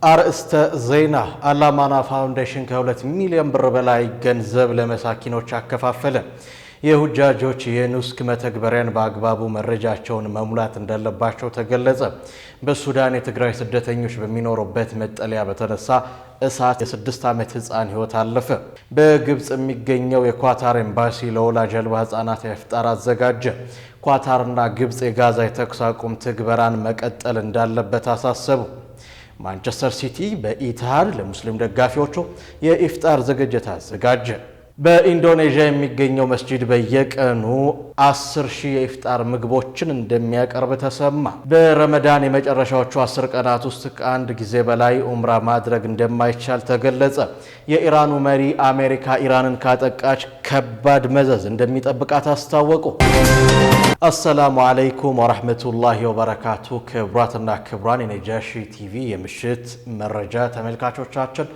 አርእስተ ዜና አላማና ፋውንዴሽን ከ2 ሚሊዮን ብር በላይ ገንዘብ ለመሳኪኖች አከፋፈለ። የሁጃጆች የኑስክ መተግበሪያን በአግባቡ መረጃቸውን መሙላት እንዳለባቸው ተገለጸ። በሱዳን የትግራይ ስደተኞች በሚኖሩበት መጠለያ በተነሳ እሳት የ6 ዓመት ህፃን ህይወት አለፈ። በግብጽ የሚገኘው የኳታር ኤምባሲ ለወላጅ አልባ ህፃናት ኢፍጣር አዘጋጀ። ኳታርና ግብጽ የጋዛ የተኩስ አቁም ትግበራን መቀጠል እንዳለበት አሳሰቡ። ማንቸስተር ሲቲ በኢትሃድ ለሙስሊም ደጋፊዎቹ የኢፍጣር ዝግጅት አዘጋጀ። በኢንዶኔዥያ የሚገኘው መስጂድ በየቀኑ 10,000 የኢፍጣር ምግቦችን እንደሚያቀርብ ተሰማ። በረመዳን የመጨረሻዎቹ 10 ቀናት ውስጥ ከአንድ ጊዜ በላይ ኡምራ ማድረግ እንደማይቻል ተገለጸ። የኢራኑ መሪ አሜሪካ ኢራንን ካጠቃች ከባድ መዘዝ እንደሚጠብቃት አስታወቁ። አሰላሙ አለይኩም ወራህመቱላሂ ወበረካቱ። ክቡራትና ክቡራን የነጃሺ ቲቪ የምሽት መረጃ ተመልካቾቻችን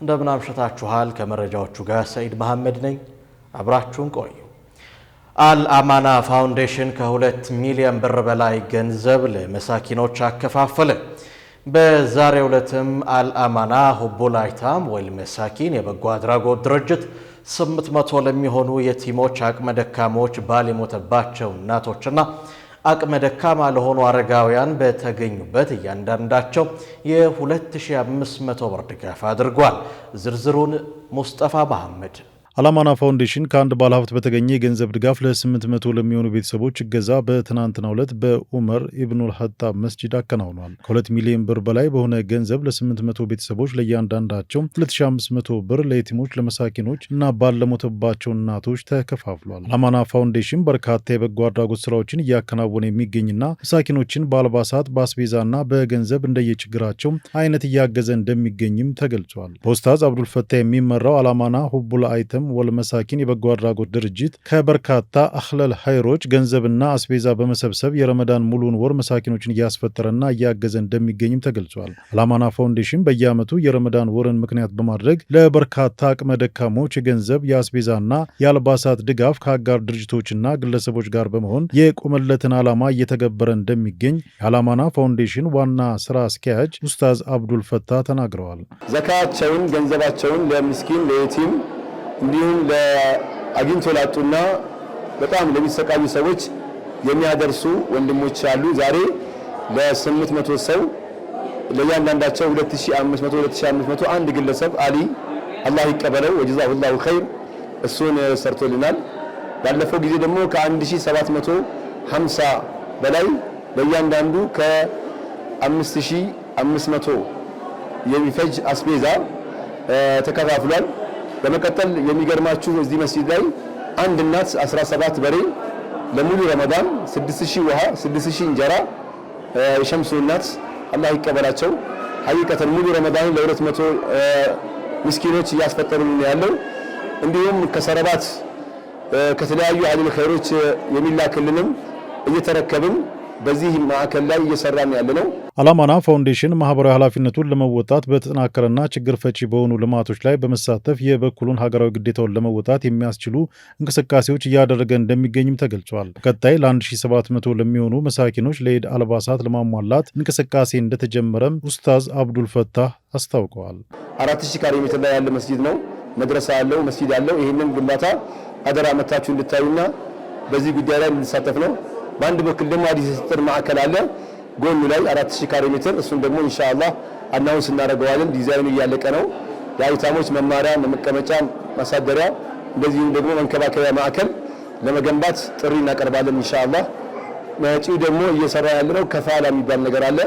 እንደምን አምሽታችኋል? ከመረጃዎቹ ጋር ሰይድ መሐመድ ነኝ። አብራችሁን ቆዩ። አልአማና ፋውንዴሽን ከ2 ሚሊዮን ብር በላይ ገንዘብ ለመሳኪኖች አከፋፈለ። በዛሬው ዕለትም አልአማና ሁቡል አይታም ወይም መሳኪን የበጎ አድራጎት ድርጅት 800 ለሚሆኑ የቲሞች አቅመ ደካሞች ባል የሞተባቸው እናቶችና አቅመ ደካማ ለሆኑ አረጋውያን በተገኙበት እያንዳንዳቸው የ2500 ብር ድጋፍ አድርጓል። ዝርዝሩን ሙስጠፋ መሐመድ። አላማና ፋውንዴሽን ከአንድ ባለሀብት በተገኘ የገንዘብ ድጋፍ ለ800 ለሚሆኑ ቤተሰቦች እገዛ በትናንትናው ዕለት በኡመር ኢብኑል ኸጣብ መስጂድ አከናውኗል። ከ2 ሚሊዮን ብር በላይ በሆነ ገንዘብ ለ800 ቤተሰቦች ለእያንዳንዳቸው 2500 ብር ለየቲሞች፣ ለመሳኪኖች እና ባል ለሞተባቸው እናቶች ተከፋፍሏል። አላማና ፋውንዴሽን በርካታ የበጎ አድራጎት ስራዎችን እያከናወነ የሚገኝና መሳኪኖችን በአልባሳት፣ በአስቤዛና በገንዘብ እንደየችግራቸው አይነት እያገዘ እንደሚገኝም ተገልጿል። በኡስታዝ አብዱል ፈታህ የሚመራው አላማና ሁቡል አይተም ወልመሳኪን የበጎ አድራጎት ድርጅት ከበርካታ አኽለል ኸይሮች ገንዘብና አስቤዛ በመሰብሰብ የረመዳን ሙሉን ወር መሳኪኖችን እያስፈጠረና እያገዘ እንደሚገኝም ተገልጿል። አላማና ፋውንዴሽን በየዓመቱ የረመዳን ወርን ምክንያት በማድረግ ለበርካታ አቅመ ደካሞች የገንዘብ የአስቤዛና የአልባሳት ድጋፍ ከአጋር ድርጅቶችና ግለሰቦች ጋር በመሆን የቆመለትን ዓላማ እየተገበረ እንደሚገኝ የአላማና ፋውንዴሽን ዋና ስራ አስኪያጅ ኡስታዝ አብዱል ፈታህ ተናግረዋል። ዘካቸውን ገንዘባቸውን ለምስኪን ለየቲም እንዲሁም ለአግኝቶ ላጡና በጣም ለሚሰቃዩ ሰዎች የሚያደርሱ ወንድሞች አሉ። ዛሬ ለ800 ሰው ለእያንዳንዳቸው 2500 አንድ ግለሰብ አሊ አላህ ይቀበለው ወጀዛሁላሁ ኸይር እሱን ሰርቶልናል። ባለፈው ጊዜ ደግሞ ከ1750 በላይ ለእያንዳንዱ ከ5500 የሚፈጅ አስቤዛ ተከፋፍሏል። በመቀጠል የሚገርማችሁ እዚህ መስጂድ ላይ አንድ እናት 17 በሬ ለሙሉ ረመዳን 6000 ውሃ 6000 እንጀራ የሸምሱ እናት አላህ ይቀበላቸው ሐቂቀተን ሙሉ ረመዳን ለ200 ምስኪኖች እያስፈጠሩን ያለው። እንዲሁም ከሰረባት ከተለያዩ አህለል ኸይሮች የሚላክልንም እየተረከብን በዚህ ማዕከል ላይ እየሰራን ያለነው። አላማና ፋውንዴሽን ማህበራዊ ኃላፊነቱን ለመወጣት በተጠናከረና ችግር ፈቺ በሆኑ ልማቶች ላይ በመሳተፍ የበኩሉን ሀገራዊ ግዴታውን ለመወጣት የሚያስችሉ እንቅስቃሴዎች እያደረገ እንደሚገኝም ተገልጿል። በቀጣይ ለ1700 ለሚሆኑ መሳኪኖች ለኢድ አልባሳት ለማሟላት እንቅስቃሴ እንደተጀመረም ኡስታዝ አብዱል ፈታህ አስታውቀዋል። 4000 ካሬ ሜትር ላይ ያለ መስጂድ ነው። መድረሳ ያለው መስጂድ ያለው። ይህንን ግንባታ አደራ መታችሁ እንድታዩና በዚህ ጉዳይ ላይ እንድንሳተፍ ነው። በአንድ በኩል ደግሞ አዲስ የስጥር ማዕከል አለ ጎኑ ላይ 4000 ካሬ ሜትር። እሱን ደግሞ ኢንሻአላህ አናውንስ እናደርገዋለን። ዲዛይኑ እያለቀ ነው። የአይታሞች መማሪያ፣ መቀመጫ፣ ማሳደሪያ እንደዚሁም ደግሞ መንከባከቢያ ማዕከል ለመገንባት ጥሪ እናቀርባለን ኢንሻአላህ። መጪው ደግሞ እየሰራ ያለነው ከፋላ የሚባል ነገር አለ።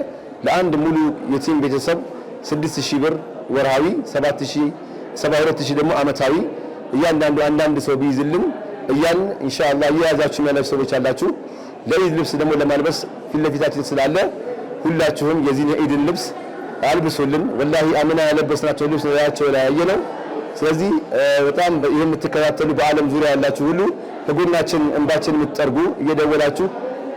ለአንድ ሙሉ የቲም ቤተሰብ 6000 ብር ወርሃዊ፣ 72000 ደግሞ አመታዊ እያንዳንዱ አንዳንድ ሰው ቢይዝልን እያልን ኢንሻአላህ እየያዛችሁ ያላችሁ ሰዎች አላችሁ። ለኢድ ልብስ ደግሞ ለማልበስ ፊት ለፊታችን ስላለ ሁላችሁም የዚህ የኢድን ልብስ አልብሱልን። ወላሂ አምና ያለበስናቸው ልብስ ያያቸው ላይ ያየነው። ስለዚህ በጣም የምትከታተሉ በአለም ዙሪያ ያላችሁ ሁሉ ከጎናችን እንባችን የምትጠርጉ እየደወላችሁ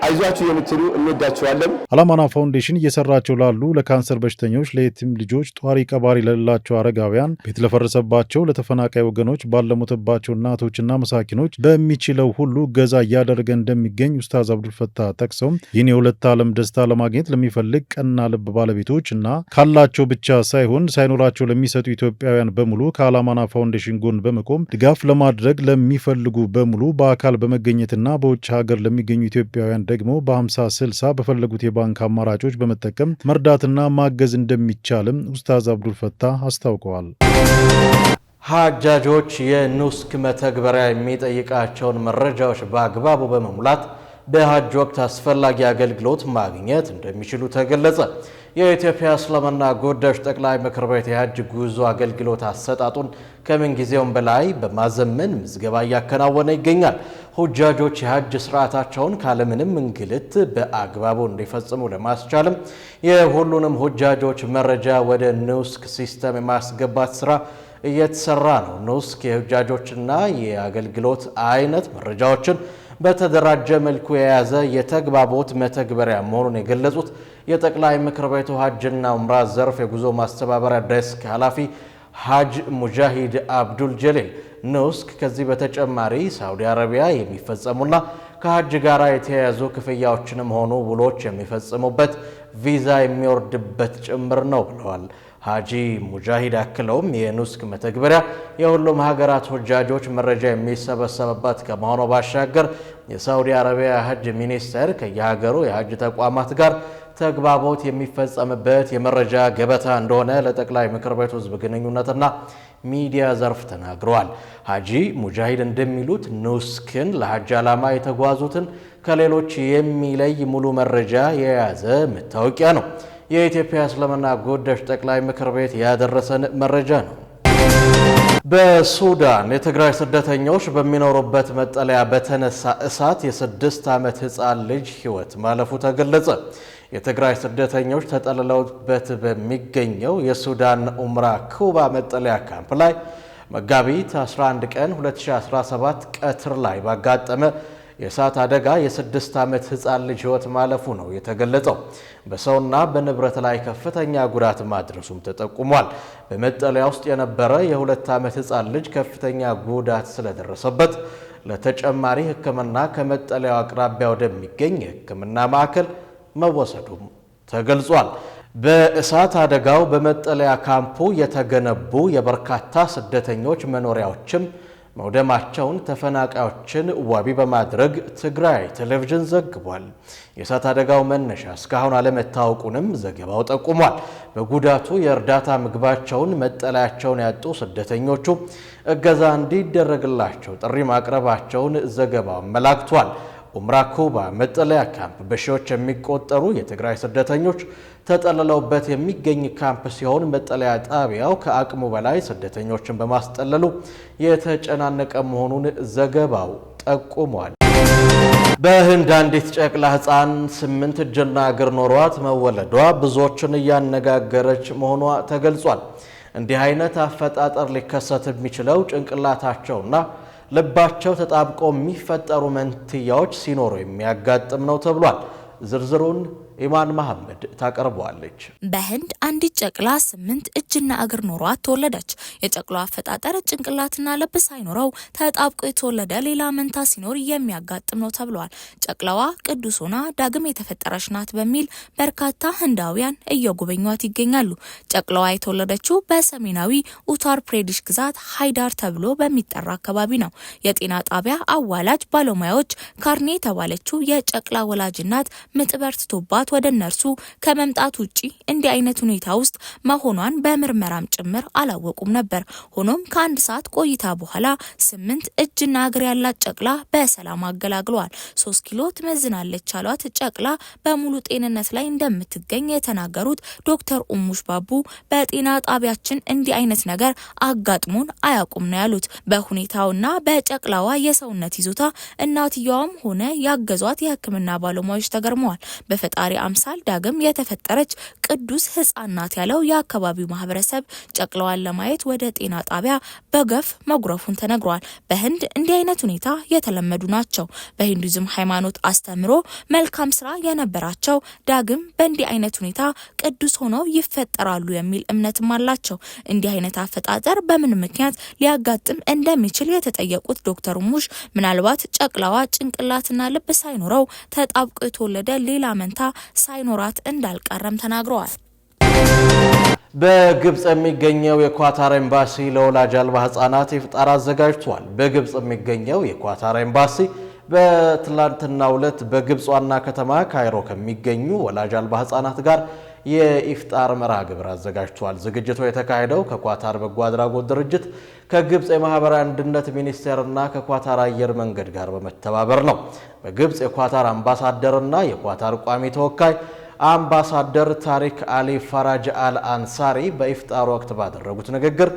አይዟችሁ የምትሉ እንወዳችኋለን። አላማና ፋውንዴሽን እየሰራቸው ላሉ ለካንሰር በሽተኞች፣ ለየቲም ልጆች፣ ጧሪ ቀባሪ ለሌላቸው አረጋውያን፣ ቤት ለፈረሰባቸው ለተፈናቃይ ወገኖች፣ ባለሞተባቸው እናቶችና መሳኪኖች በሚችለው ሁሉ እገዛ እያደረገ እንደሚገኝ ኡስታዝ አብዱልፈታህ ጠቅሰው ይህን የሁለት ዓለም ደስታ ለማግኘት ለሚፈልግ ቀና ልብ ባለቤቶች እና ካላቸው ብቻ ሳይሆን ሳይኖራቸው ለሚሰጡ ኢትዮጵያውያን በሙሉ ከአላማና ፋውንዴሽን ጎን በመቆም ድጋፍ ለማድረግ ለሚፈልጉ በሙሉ በአካል በመገኘትና በውጭ ሀገር ለሚገኙ ኢትዮጵያውያን ደግሞ በ50/60 በፈለጉት የባንክ አማራጮች በመጠቀም መርዳትና ማገዝ እንደሚቻልም ኡስታዝ አብዱልፈታህ አስታውቀዋል። ሀጃጆች የኑስክ መተግበሪያ የሚጠይቃቸውን መረጃዎች በአግባቡ በመሙላት በሀጅ ወቅት አስፈላጊ አገልግሎት ማግኘት እንደሚችሉ ተገለጸ። የኢትዮጵያ እስልምና ጉዳዮች ጠቅላይ ምክር ቤት የሀጅ ጉዞ አገልግሎት አሰጣጡን ከምንጊዜውም በላይ በማዘመን ምዝገባ እያከናወነ ይገኛል። ሁጃጆች የሀጅ ስርዓታቸውን ካለምንም እንግልት በአግባቡ እንዲፈጽሙ ለማስቻልም የሁሉንም ሁጃጆች መረጃ ወደ ኑስክ ሲስተም የማስገባት ስራ እየተሰራ ነው። ኑስክ የሁጃጆችና የአገልግሎት አይነት መረጃዎችን በተደራጀ መልኩ የያዘ የተግባቦት መተግበሪያ መሆኑን የገለጹት የጠቅላይ ምክር ቤቱ ሀጅና ዑምራ ዘርፍ የጉዞ ማስተባበሪያ ዴስክ ኃላፊ ሀጅ ሙጃሂድ አብዱል ጀሊል ኑስክ ከዚህ በተጨማሪ ሳውዲ አረቢያ የሚፈጸሙና ከሀጅ ጋር የተያያዙ ክፍያዎችንም ሆኑ ውሎች የሚፈጽሙበት ቪዛ የሚወርድበት ጭምር ነው ብለዋል። ሀጂ ሙጃሂድ አክለውም የኑስክ መተግበሪያ የሁሉም ሀገራት ሁጃጆች መረጃ የሚሰበሰብበት ከመሆኑ ባሻገር የሳውዲ አረቢያ ሀጅ ሚኒስቴር ከየሀገሩ የሀጅ ተቋማት ጋር ተግባቦት የሚፈጸምበት የመረጃ ገበታ እንደሆነ ለጠቅላይ ምክር ቤቱ ሕዝብ ግንኙነትና ሚዲያ ዘርፍ ተናግረዋል። ሀጂ ሙጃሂድ እንደሚሉት ኑስክን ለሀጅ ዓላማ የተጓዙትን ከሌሎች የሚለይ ሙሉ መረጃ የያዘ መታወቂያ ነው። የኢትዮጵያ እስልምና ጉዳዮች ጠቅላይ ምክር ቤት ያደረሰን መረጃ ነው። በሱዳን የትግራይ ስደተኞች በሚኖሩበት መጠለያ በተነሳ እሳት የ6 ዓመት ሕፃን ልጅ ሕይወት ማለፉ ተገለጸ። የትግራይ ስደተኞች ተጠልለውበት በሚገኘው የሱዳን ኡምራ ኩባ መጠለያ ካምፕ ላይ መጋቢት 11 ቀን 2017 ቀትር ላይ ባጋጠመ የእሳት አደጋ የ6 ዓመት ሕፃን ልጅ ሕይወት ማለፉ ነው የተገለጸው። በሰውና በንብረት ላይ ከፍተኛ ጉዳት ማድረሱም ተጠቁሟል። በመጠለያ ውስጥ የነበረ የ2 ዓመት ሕፃን ልጅ ከፍተኛ ጉዳት ስለደረሰበት ለተጨማሪ ሕክምና ከመጠለያው አቅራቢያ ወደሚገኝ የሕክምና ማዕከል መወሰዱም ተገልጿል። በእሳት አደጋው በመጠለያ ካምፑ የተገነቡ የበርካታ ስደተኞች መኖሪያዎችም መውደማቸውን ተፈናቃዮችን ዋቢ በማድረግ ትግራይ ቴሌቪዥን ዘግቧል። የእሳት አደጋው መነሻ እስካሁን አለመታወቁንም ዘገባው ጠቁሟል። በጉዳቱ የእርዳታ ምግባቸውን፣ መጠለያቸውን ያጡ ስደተኞቹ እገዛ እንዲደረግላቸው ጥሪ ማቅረባቸውን ዘገባው አመላክቷል። ኡምራ ኩባ መጠለያ ካምፕ በሺዎች የሚቆጠሩ የትግራይ ስደተኞች ተጠልለውበት የሚገኝ ካምፕ ሲሆን መጠለያ ጣቢያው ከአቅሙ በላይ ስደተኞችን በማስጠለሉ የተጨናነቀ መሆኑን ዘገባው ጠቁሟል። በህንድ አንዲት ጨቅላ ሕፃን 8 እጅና እግር ኖሯት መወለዷ ብዙዎችን እያነጋገረች መሆኗ ተገልጿል። እንዲህ አይነት አፈጣጠር ሊከሰት የሚችለው ጭንቅላታቸውና ልባቸው ተጣብቆ የሚፈጠሩ መንትያዎች ሲኖሩ የሚያጋጥም ነው ተብሏል። ዝርዝሩን ኢማን መሐመድ ታቀርበዋለች። በህንድ አንዲት ጨቅላ 8 እጅና እግር ኖሯት ተወለደች። የጨቅላዋ አፈጣጠር ጭንቅላትና ልብ ሳይኖረው ተጣብቆ የተወለደ ሌላ መንታ ሲኖር የሚያጋጥም ነው ተብሏል። ጨቅላዋ ቅዱስ ሆና ዳግም የተፈጠረች ናት በሚል በርካታ ህንዳውያን እየጎበኟት ይገኛሉ። ጨቅላዋ የተወለደችው በሰሜናዊ ኡታር ፕሬዲሽ ግዛት ሃይዳር ተብሎ በሚጠራ አካባቢ ነው። የጤና ጣቢያ አዋላጅ ባለሙያዎች ካርኔ የተባለችው የጨቅላ ወላጅ እናት ምጥ በርትቶባት ወደ እነርሱ ከመምጣት ውጪ እንዲህ አይነት ሁኔታ ውስጥ መሆኗን በምርመራም ጭምር አላወቁም ነበር። ሆኖም ከአንድ ሰዓት ቆይታ በኋላ 8 እጅና እግር ያላት ጨቅላ በሰላም አገላግለዋል። 3 ኪሎ ትመዝናለች ያሏት ጨቅላ በሙሉ ጤንነት ላይ እንደምትገኝ የተናገሩት ዶክተር ኡሙሽ ባቡ በጤና ጣቢያችን እንዲህ አይነት ነገር አጋጥሞን አያውቁም ነው ያሉት። በሁኔታውና በጨቅላዋ የሰውነት ይዞታ እናትየዋም ሆነ ያገዟት የሕክምና ባለሙያዎች ተገርመዋል። በፈጣሪ አምሳል ዳግም የተፈጠረች ቅዱስ ሕፃን ናት ያለው የአካባቢው ማህበረሰብ ጨቅላዋን ለማየት ወደ ጤና ጣቢያ በገፍ መጉረፉን ተነግሯል። በህንድ እንዲህ አይነት ሁኔታ የተለመዱ ናቸው። በሂንዱይዝም ሃይማኖት አስተምሮ መልካም ስራ የነበራቸው ዳግም በእንዲህ አይነት ሁኔታ ቅዱስ ሆነው ይፈጠራሉ የሚል እምነትም አላቸው። እንዲህ አይነት አፈጣጠር በምን ምክንያት ሊያጋጥም እንደሚችል የተጠየቁት ዶክተር ሙሽ ምናልባት ጨቅላዋ ጭንቅላትና ልብ ሳይኖረው ተጣብቆ የተወለደ ሌላ መንታ ሳይኖራት እንዳልቀረም ተናግረዋል። በግብጽ የሚገኘው የኳታር ኤምባሲ ለወላጅ አልባ ህጻናት ኢፍጣር አዘጋጅቷል። በግብጽ የሚገኘው የኳታር ኤምባሲ በትላንትናው ዕለት በግብጽ ዋና ከተማ ካይሮ ከሚገኙ ወላጅ አልባ ህጻናት ጋር የኢፍጣር መርሃ ግብር አዘጋጅቷል። ዝግጅቱ የተካሄደው ከኳታር በጎ አድራጎት ድርጅት ከግብጽ የማህበራዊ አንድነት ሚኒስቴርና ከኳታር አየር መንገድ ጋር በመተባበር ነው። በግብጽ የኳታር አምባሳደርና የኳታር ቋሚ ተወካይ አምባሳደር ታሪክ አሊ ፈራጅ አል አንሳሪ በኢፍጣር ወቅት ባደረጉት ንግግር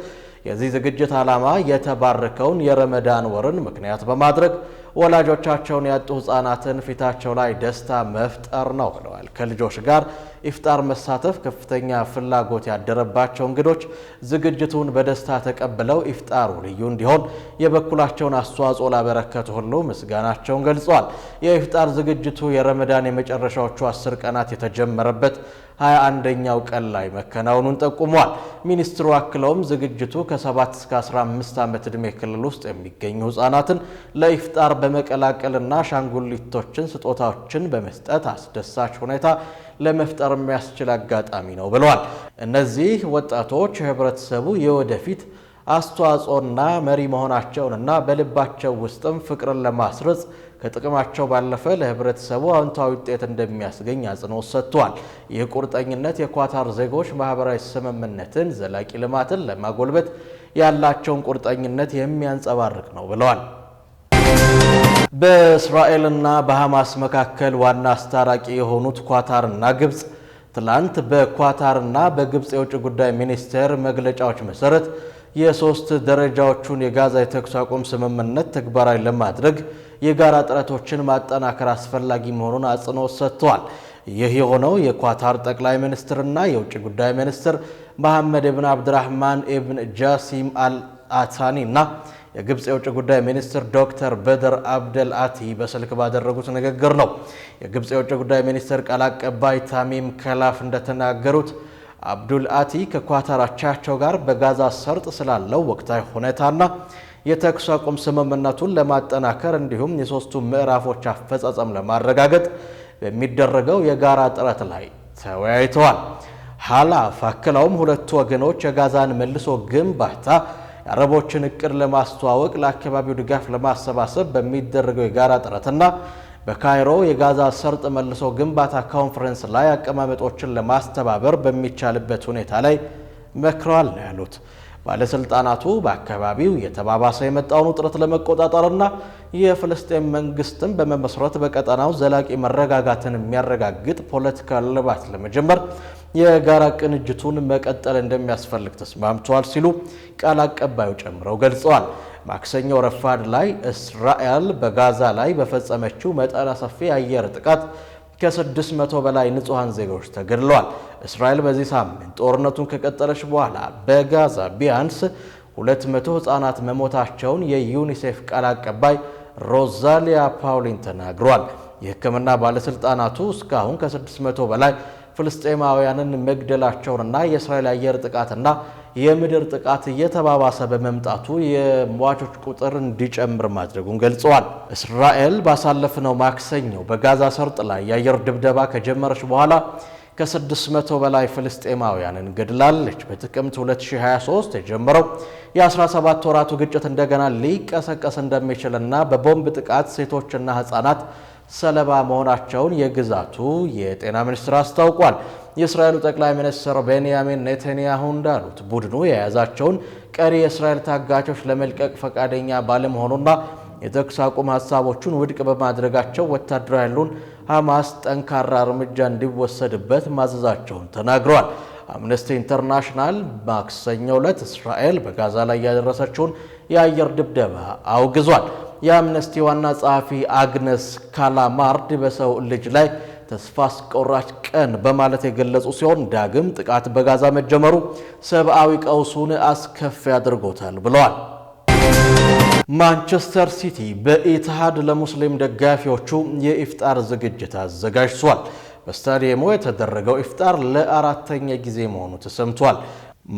የዚህ ዝግጅት ዓላማ የተባረከውን የረመዳን ወርን ምክንያት በማድረግ ወላጆቻቸውን ያጡ ህፃናትን ፊታቸው ላይ ደስታ መፍጠር ነው ብለዋል። ከልጆች ጋር ኢፍጣር መሳተፍ ከፍተኛ ፍላጎት ያደረባቸው እንግዶች ዝግጅቱን በደስታ ተቀብለው ኢፍጣሩ ልዩ እንዲሆን የበኩላቸውን አስተዋጽኦ ላበረከቱ ሁሉ ምስጋናቸውን ገልጸዋል። የኢፍጣር ዝግጅቱ የረመዳን የመጨረሻዎቹ 10 ቀናት የተጀመረበት 21ኛው ቀን ላይ መከናወኑን ጠቁሟል። ሚኒስትሩ አክለውም ዝግጅቱ ከ7 እስከ 15 ዓመት ዕድሜ ክልል ውስጥ የሚገኙ ህፃናትን ለኢፍጣር በመቀላቀልና አሻንጉሊቶችን ስጦታዎችን በመስጠት አስደሳች ሁኔታ ለመፍጠር የሚያስችል አጋጣሚ ነው ብለዋል። እነዚህ ወጣቶች ህብረተሰቡ የወደፊት አስተዋጽኦና መሪ መሆናቸውንና በልባቸው ውስጥም ፍቅርን ለማስረጽ ከጥቅማቸው ባለፈ ለህብረተሰቡ አዎንታዊ ውጤት እንደሚያስገኝ አጽንኦት ሰጥቷል። ይህ ቁርጠኝነት የኳታር ዜጎች ማህበራዊ ስምምነትን፣ ዘላቂ ልማትን ለማጎልበት ያላቸውን ቁርጠኝነት የሚያንጸባርቅ ነው ብለዋል። በእስራኤልና በሐማስ መካከል ዋና አስታራቂ የሆኑት ኳታርና ግብጽ ትላንት በኳታርና በግብጽ የውጭ ጉዳይ ሚኒስቴር መግለጫዎች መሰረት የሶስት ደረጃዎቹን የጋዛ የተኩስ አቁም ስምምነት ተግባራዊ ለማድረግ የጋራ ጥረቶችን ማጠናከር አስፈላጊ መሆኑን አጽንኦት ሰጥተዋል። ይህ የሆነው የኳታር ጠቅላይ ሚኒስትርና የውጭ ጉዳይ ሚኒስትር መሐመድ ኢብን አብድራህማን ኢብን ጃሲም አልአታኒ እና የግብጽ የውጭ ጉዳይ ሚኒስትር ዶክተር በድር አብደል አቲ በስልክ ባደረጉት ንግግር ነው። የግብጽ የውጭ ጉዳይ ሚኒስትር ቃል አቀባይ ታሚም ከላፍ እንደተናገሩት አብዱል አቲ ከኳታር አቻቸው ጋር በጋዛ ሰርጥ ስላለው ወቅታዊ ሁኔታና የተኩስ አቁም ስምምነቱን ለማጠናከር እንዲሁም የሶስቱ ምዕራፎች አፈጻጸም ለማረጋገጥ በሚደረገው የጋራ ጥረት ላይ ተወያይተዋል። ሐላፍ አክለውም ሁለቱ ወገኖች የጋዛን መልሶ ግንባታ የአረቦችን እቅድ ለማስተዋወቅ ለአካባቢው ድጋፍ ለማሰባሰብ በሚደረገው የጋራ ጥረትና በካይሮ የጋዛ ሰርጥ መልሶ ግንባታ ኮንፈረንስ ላይ አቀማመጦችን ለማስተባበር በሚቻልበት ሁኔታ ላይ መክረዋል ነው ያሉት። ባለስልጣናቱ በአካባቢው የተባባሰ የመጣውን ውጥረት ለመቆጣጠርና የፍልስጤም መንግስትን በመመስረት በቀጠናው ዘላቂ መረጋጋትን የሚያረጋግጥ ፖለቲካዊ ልባት ለመጀመር የጋራ ቅንጅቱን መቀጠል እንደሚያስፈልግ ተስማምተዋል ሲሉ ቃል አቀባዩ ጨምረው ገልጸዋል። ማክሰኞ ረፋድ ላይ እስራኤል በጋዛ ላይ በፈጸመችው መጠነ ሰፊ የአየር ጥቃት ከ600 በላይ ንጹሃን ዜጎች ተገድለዋል። እስራኤል በዚህ ሳምንት ጦርነቱን ከቀጠለች በኋላ በጋዛ ቢያንስ 200 ህፃናት መሞታቸውን የዩኒሴፍ ቃል አቀባይ ሮዛሊያ ፓውሊን ተናግሯል። የሕክምና ባለስልጣናቱ እስካሁን ከ600 በላይ ፍልስጤማውያንን መግደላቸውንና የእስራኤል አየር ጥቃትና የምድር ጥቃት እየተባባሰ በመምጣቱ የሟቾች ቁጥር እንዲጨምር ማድረጉን ገልጸዋል። እስራኤል ባሳለፍነው ማክሰኞ በጋዛ ሰርጥ ላይ የአየር ድብደባ ከጀመረች በኋላ ከ600 በላይ ፍልስጤማውያንን ገድላለች። በጥቅምት 2023 የጀመረው የ17 ወራቱ ግጭት እንደገና ሊቀሰቀስ እንደሚችልና በቦምብ ጥቃት ሴቶችና ህፃናት ሰለባ መሆናቸውን የግዛቱ የጤና ሚኒስትር አስታውቋል። የእስራኤሉ ጠቅላይ ሚኒስትር ቤንያሚን ኔታንያሁ እንዳሉት ቡድኑ የያዛቸውን ቀሪ የእስራኤል ታጋቾች ለመልቀቅ ፈቃደኛ ባለመሆኑና የተኩስ አቁም ሀሳቦቹን ውድቅ በማድረጋቸው ወታደራዊ ኃይሉን ሐማስ ጠንካራ እርምጃ እንዲወሰድበት ማዘዛቸውን ተናግረዋል። አምነስቲ ኢንተርናሽናል ማክሰኞ ዕለት እስራኤል በጋዛ ላይ ያደረሰችውን የአየር ድብደባ አውግዟል። የአምነስቲ ዋና ጸሐፊ አግነስ ካላማርድ በሰው ልጅ ላይ ተስፋ አስቆራጭ ቀን በማለት የገለጹ ሲሆን ዳግም ጥቃት በጋዛ መጀመሩ ሰብአዊ ቀውሱን አስከፊ አድርጎታል ብለዋል። ማንቸስተር ሲቲ በኢትሃድ ለሙስሊም ደጋፊዎቹ የኢፍጣር ዝግጅት አዘጋጅቷል። በስታዲየሙ የተደረገው ኢፍጣር ለአራተኛ ጊዜ መሆኑ ተሰምቷል።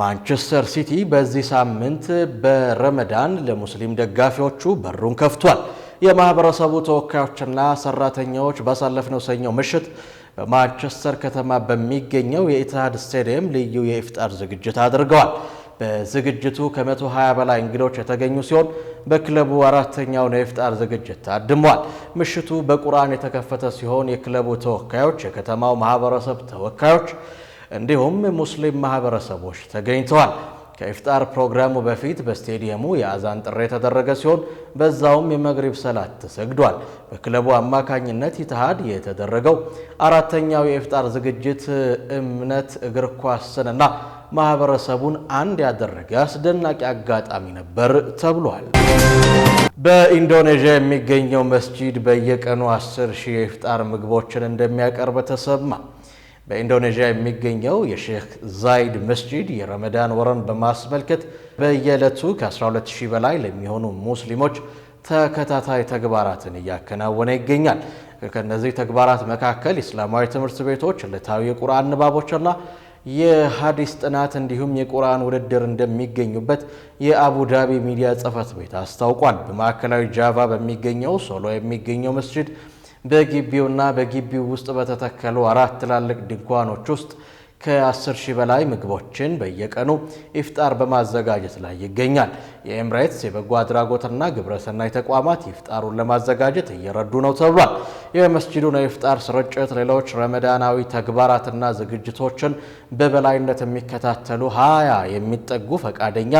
ማንቸስተር ሲቲ በዚህ ሳምንት በረመዳን ለሙስሊም ደጋፊዎቹ በሩን ከፍቷል። የማህበረሰቡ ተወካዮችና ሰራተኞች ባሳለፍነው ሰኞ ምሽት በማንቸስተር ከተማ በሚገኘው የኢትሃድ ስታዲየም ልዩ የኢፍጣር ዝግጅት አድርገዋል። በዝግጅቱ ከ120 በላይ እንግዶች የተገኙ ሲሆን በክለቡ አራተኛውን የኢፍጣር ዝግጅት ታድሟል። ምሽቱ በቁርአን የተከፈተ ሲሆን የክለቡ ተወካዮች፣ የከተማው ማህበረሰብ ተወካዮች እንዲሁም ሙስሊም ማህበረሰቦች ተገኝተዋል። ከኢፍጣር ፕሮግራሙ በፊት በስቴዲየሙ የአዛን ጥሪ የተደረገ ሲሆን በዛውም የመግሪብ ሰላት ተሰግዷል። በክለቡ አማካኝነት ኢትሃድ የተደረገው አራተኛው የኢፍጣር ዝግጅት እምነት፣ እግር ኳስንና ማህበረሰቡን አንድ ያደረገ አስደናቂ አጋጣሚ ነበር ተብሏል። በኢንዶኔዥያ የሚገኘው መስጂድ በየቀኑ 10,000 የኢፍጣር ምግቦችን እንደሚያቀርብ ተሰማ። በኢንዶኔዥያ የሚገኘው የሼክ ዛይድ መስጂድ የረመዳን ወርን በማስመልከት በየዕለቱ ከ12,000 በላይ ለሚሆኑ ሙስሊሞች ተከታታይ ተግባራትን እያከናወነ ይገኛል። ከነዚህ ተግባራት መካከል ኢስላማዊ ትምህርት ቤቶች፣ ዕለታዊ የቁርአን ንባቦችና የሐዲስ ጥናት እንዲሁም የቁርአን ውድድር እንደሚገኙበት የአቡዳቢ ሚዲያ ጽሕፈት ቤት አስታውቋል። በማዕከላዊ ጃቫ በሚገኘው ሶሎ የሚገኘው መስጂድ በግቢውና በግቢው ውስጥ በተተከሉ 4 ትላልቅ ድንኳኖች ውስጥ ከ10,000 በላይ ምግቦችን በየቀኑ ኢፍጣር በማዘጋጀት ላይ ይገኛል። የኤምሬትስ የበጎ አድራጎትና ግብረሰናይ ተቋማት ኢፍጣሩን ለማዘጋጀት እየረዱ ነው ተብሏል። የመስጂዱን የኢፍጣር ስርጭት ሌሎች ረመዳናዊ ተግባራትና ዝግጅቶችን በበላይነት የሚከታተሉ 20 የሚጠጉ ፈቃደኛ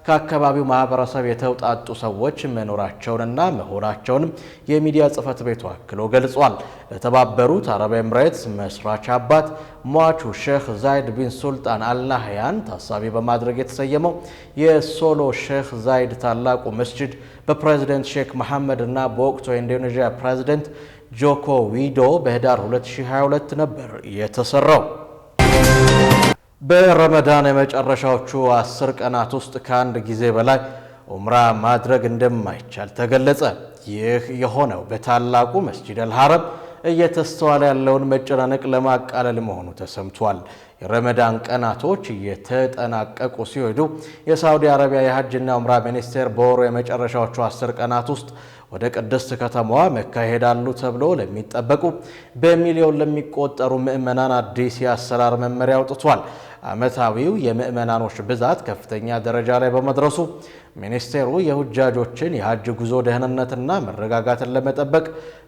ከአካባቢው ማህበረሰብ የተውጣጡ ሰዎች መኖራቸውንና መሆናቸውንም የሚዲያ ጽሕፈት ቤቱ አክሎ ገልጿል። ለተባበሩት አረብ ኤምሬትስ መስራች አባት ሟቹ ሼክ ዛይድ ቢን ሱልጣን አልናህያን ታሳቢ በማድረግ የተሰየመው የሶሎ ሼክ ዛይድ ታላቁ መስጂድ በፕሬዝዳንት ሼክ መሐመድ እና በወቅቱ የኢንዶኔዥያ ፕሬዝዳንት ጆኮ ዊዶ በህዳር 2022 ነበር የተሰራው። በረመዳን የመጨረሻዎቹ 10 ቀናት ውስጥ ከአንድ ጊዜ በላይ ዑምራ ማድረግ እንደማይቻል ተገለጸ። ይህ የሆነው በታላቁ መስጂድ አልሐረም እየተስተዋለ ያለውን መጨናነቅ ለማቃለል መሆኑ ተሰምቷል። የረመዳን ቀናቶች እየተጠናቀቁ ሲሄዱ የሳውዲ አረቢያ የሐጅና ዑምራ ሚኒስቴር በወሩ የመጨረሻዎቹ 10 ቀናት ውስጥ ወደ ቅድስት ከተማዋ መካ ይሄዳሉ ተብሎ ለሚጠበቁ በሚሊዮን ለሚቆጠሩ ምዕመናን አዲስ የአሰራር መመሪያ አውጥቷል። ዓመታዊው የምዕመናኖች ብዛት ከፍተኛ ደረጃ ላይ በመድረሱ ሚኒስቴሩ የሁጃጆችን የሐጅ ጉዞ ደህንነትና መረጋጋትን ለመጠበቅ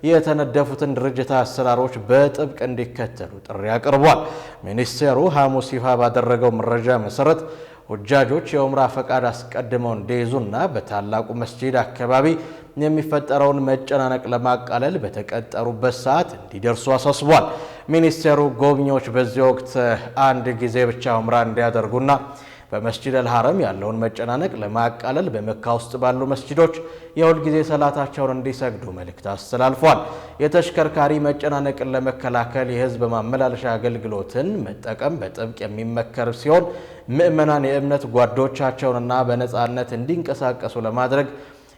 የተነደፉትን ድርጅታዊ አሰራሮች በጥብቅ እንዲከተሉ ጥሪ አቅርቧል። ሚኒስቴሩ ሐሙስ ይፋ ባደረገው መረጃ መሰረት ሁጃጆች የዑምራ ፈቃድ አስቀድመው እንዲይዙና በታላቁ መስጂድ አካባቢ የሚፈጠረውን መጨናነቅ ለማቃለል በተቀጠሩበት ሰዓት እንዲደርሱ አሳስቧል። ሚኒስቴሩ ጎብኚዎች በዚህ ወቅት አንድ ጊዜ ብቻ ዑምራ እንዲያደርጉና በመስጂድ አልሐረም ያለውን መጨናነቅ ለማቃለል በመካ ውስጥ ባሉ መስጂዶች የሁል ጊዜ ሰላታቸውን እንዲሰግዱ መልእክት አስተላልፏል። የተሽከርካሪ መጨናነቅን ለመከላከል የህዝብ ማመላለሻ አገልግሎትን መጠቀም በጥብቅ የሚመከር ሲሆን ምዕመናን የእምነት ጓዶቻቸውንና በነፃነት እንዲንቀሳቀሱ ለማድረግ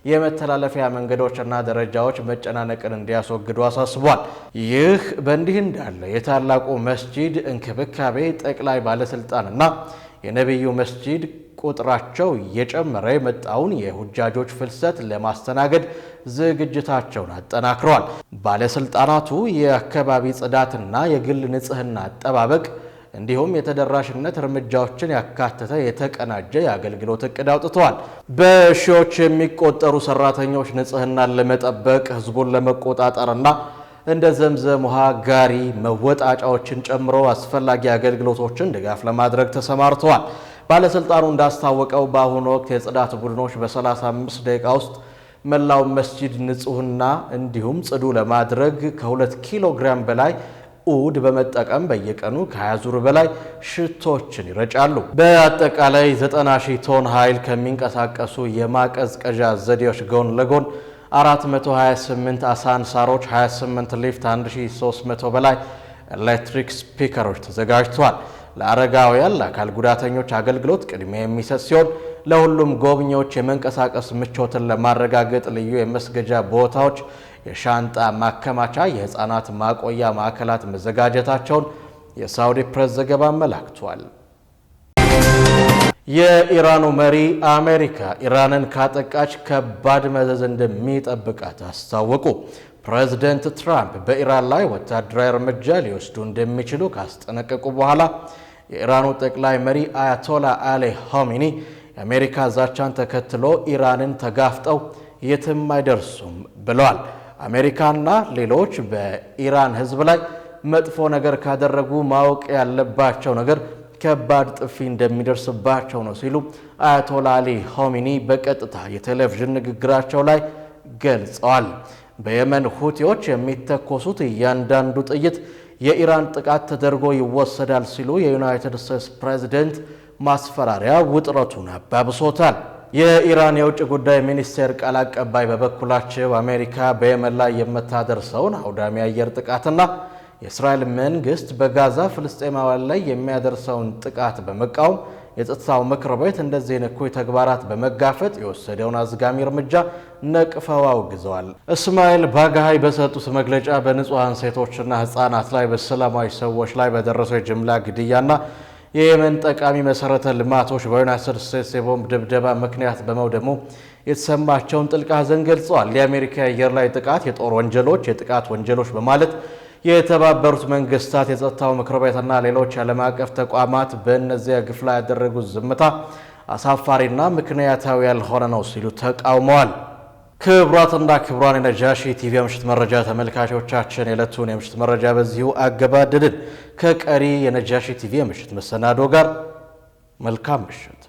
የመተላለፊያ መንገዶችና ደረጃዎች መጨናነቅን እንዲያስወግዱ አሳስቧል። ይህ በእንዲህ እንዳለ የታላቁ መስጂድ እንክብካቤ ጠቅላይ ባለስልጣንና የነብዩ መስጂድ ቁጥራቸው እየጨመረ የመጣውን የሁጃጆች ፍልሰት ለማስተናገድ ዝግጅታቸውን አጠናክረዋል። ባለስልጣናቱ የአካባቢ ጽዳትና የግል ንጽህና አጠባበቅ እንዲሁም የተደራሽነት እርምጃዎችን ያካተተ የተቀናጀ የአገልግሎት እቅድ አውጥተዋል። በሺዎች የሚቆጠሩ ሰራተኞች ንጽህናን ለመጠበቅ ህዝቡን ለመቆጣጠርና እንደ ዘምዘም ውሃ፣ ጋሪ፣ መወጣጫዎችን ጨምሮ አስፈላጊ አገልግሎቶችን ድጋፍ ለማድረግ ተሰማርተዋል። ባለስልጣኑ እንዳስታወቀው በአሁኑ ወቅት የጽዳት ቡድኖች በ35 ደቂቃ ውስጥ መላውን መስጂድ ንጹህና እንዲሁም ጽዱ ለማድረግ ከ2 ኪሎ ግራም በላይ ኡድ በመጠቀም በየቀኑ ከ20 ዙር በላይ ሽቶችን ይረጫሉ። በአጠቃላይ 90,000 ቶን ኃይል ከሚንቀሳቀሱ የማቀዝቀዣ ዘዴዎች ጎን ለጎን 428 አሳንሳሮች፣ 28 ሊፍት፣ 1300 በላይ ኤሌክትሪክ ስፒከሮች ተዘጋጅተዋል። ለአረጋውያን ለአካል ጉዳተኞች አገልግሎት ቅድሚያ የሚሰጥ ሲሆን ለሁሉም ጎብኚዎች የመንቀሳቀስ ምቾትን ለማረጋገጥ ልዩ የመስገጃ ቦታዎች፣ የሻንጣ ማከማቻ፣ የህፃናት ማቆያ ማዕከላት መዘጋጀታቸውን የሳውዲ ፕሬስ ዘገባ አመላክቷል። የኢራኑ መሪ አሜሪካ ኢራንን ካጠቃች ከባድ መዘዝ እንደሚጠብቃት አስታወቁ። ፕሬዝዳንት ትራምፕ በኢራን ላይ ወታደራዊ እርምጃ ሊወስዱ እንደሚችሉ ካስጠነቀቁ በኋላ የኢራኑ ጠቅላይ መሪ አያቶላ አሊ ኻሜኒ የአሜሪካ ዛቻን ተከትሎ ኢራንን ተጋፍጠው የትም አይደርሱም ብለዋል። አሜሪካና ሌሎች በኢራን ህዝብ ላይ መጥፎ ነገር ካደረጉ ማወቅ ያለባቸው ነገር ከባድ ጥፊ እንደሚደርስባቸው ነው ሲሉ አያቶላ አሊ ኻሜኒ በቀጥታ የቴሌቪዥን ንግግራቸው ላይ ገልጸዋል። በየመን ሁቲዎች የሚተኮሱት እያንዳንዱ ጥይት የኢራን ጥቃት ተደርጎ ይወሰዳል ሲሉ የዩናይትድ ስቴትስ ፕሬዝዳንት ማስፈራሪያ ውጥረቱን አባብሶታል። የኢራን የውጭ ጉዳይ ሚኒስቴር ቃል አቀባይ በበኩላቸው አሜሪካ በየመን ላይ የምታደርሰውን አውዳሚ አየር ጥቃትና የእስራኤል መንግስት በጋዛ ፍልስጤማውያን ላይ የሚያደርሰውን ጥቃት በመቃወም የጸጥታው ምክር ቤት እንደዚህ እኩይ ተግባራት በመጋፈጥ የወሰደውን አዝጋሚ እርምጃ ነቅፈው አውግዘዋል። እስማኤል ባጋሃይ በሰጡት መግለጫ በንጹሃን ሴቶችና ህፃናት ላይ በሰላማዊ ሰዎች ላይ በደረሰው የጅምላ ግድያና የየመን ጠቃሚ መሰረተ ልማቶች በዩናይትድ ስቴትስ የቦምብ ድብደባ ምክንያት በመውደሙ የተሰማቸውን ጥልቅ ሐዘን ገልጸዋል። የአሜሪካ የአየር ላይ ጥቃት የጦር ወንጀሎች፣ የጥቃት ወንጀሎች በማለት የተባበሩት መንግስታት የጸጥታው ምክር ቤትና ሌሎች ዓለም አቀፍ ተቋማት በእነዚያ ግፍ ላይ ያደረጉት ዝምታ አሳፋሪና ምክንያታዊ ያልሆነ ነው ሲሉ ተቃውመዋል። ክቡራትና ክቡራን የነጃሺ ቲቪ የምሽት መረጃ ተመልካቾቻችን የዕለቱን የምሽት መረጃ በዚሁ አገባደድን። ከቀሪ የነጃሺ ቲቪ የምሽት መሰናዶ ጋር መልካም ምሽት።